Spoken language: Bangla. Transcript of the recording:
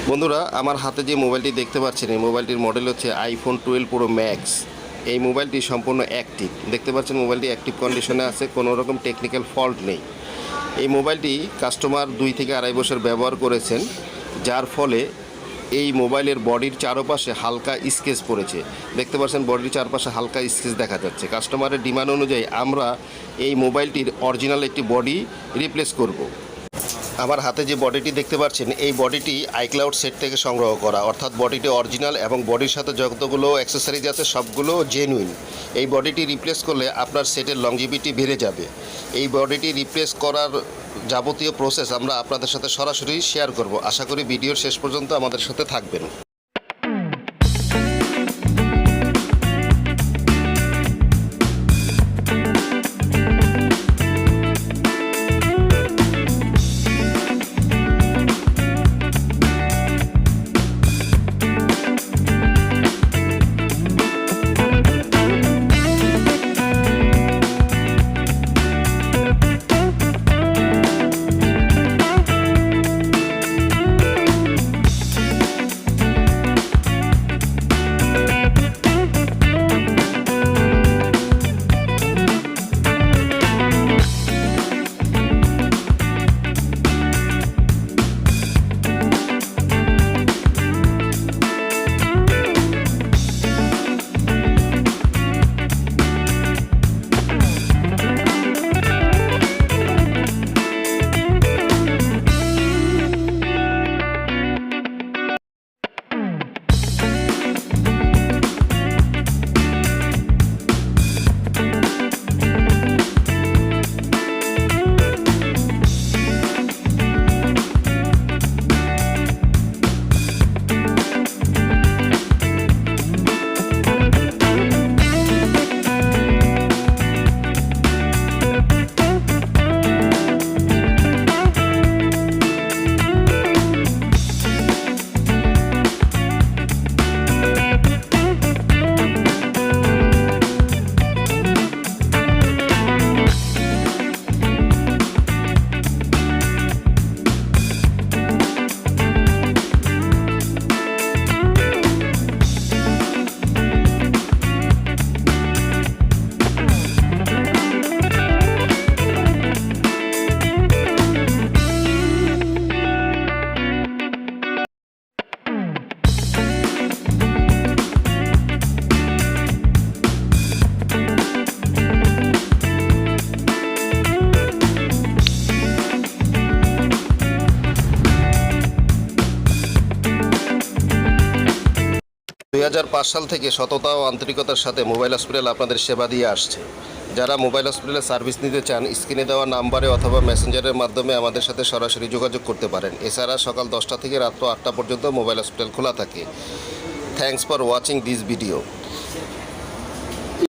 বন্ধুরা, আমার হাতে যে মোবাইলটি দেখতে পাচ্ছেন, এই মোবাইলটির মডেল হচ্ছে আইফোন 12 প্রো ম্যাক্স। এই মোবাইলটি সম্পূর্ণ অ্যাক্টিভ। দেখতে পাচ্ছেন মোবাইলটি অ্যাক্টিভ কন্ডিশনে আছে, কোনো রকম টেকনিক্যাল ফল্ট নেই। এই মোবাইলটি কাস্টমার 2 থেকে আড়াই বছর ব্যবহার করেছেন, যার ফলে এই মোবাইলের বডির চারপাশে হালকা স্কেচ পড়েছে। দেখতে পাচ্ছেন বডির চারপাশে হালকা স্কেচ দেখা যাচ্ছে। কাস্টমারের ডিমান্ড অনুযায়ী আমরা এই মোবাইলটির অরিজিনাল একটি বডি রিপ্লেস করব। আমার হাতে যে বডিটি দেখতে পাচ্ছেন, এই বডিটি আইক্লাউড সেট থেকে সংগ্রহ করা, অর্থাৎ বডিটি অরিজিনাল এবং বডির সাথে যতগুলো অ্যাক্সেসরিজ আছে সবগুলো জেনুইন। এই বডিটি রিপ্লেস করলে আপনার সেটের লংজিভিটি বেড়ে যাবে। এই বডিটি রিপ্লেস করার যাবতীয় প্রসেস আমরা আপনাদের সাথে সরাসরি শেয়ার করব। আশা করি ভিডিওর শেষ পর্যন্ত আমাদের সাথে থাকবেন। 2005 সাল থেকে সততা ও আন্তরিকতার সাথে মোবাইল হসপিটাল আপনাদের সেবা দিয়ে আসছে। যারা মোবাইল হসপিটালে সার্ভিস নিতে চান, স্ক্রিনে দেওয়া নাম্বারে অথবা মেসেঞ্জারের মাধ্যমে আমাদের সাথে সরাসরি যোগাযোগ করতে পারেন। এছাড়া সকাল 10টা থেকে রাত 8টা পর্যন্ত মোবাইল হসপিটাল খোলা থাকে। Thanks for watching this video.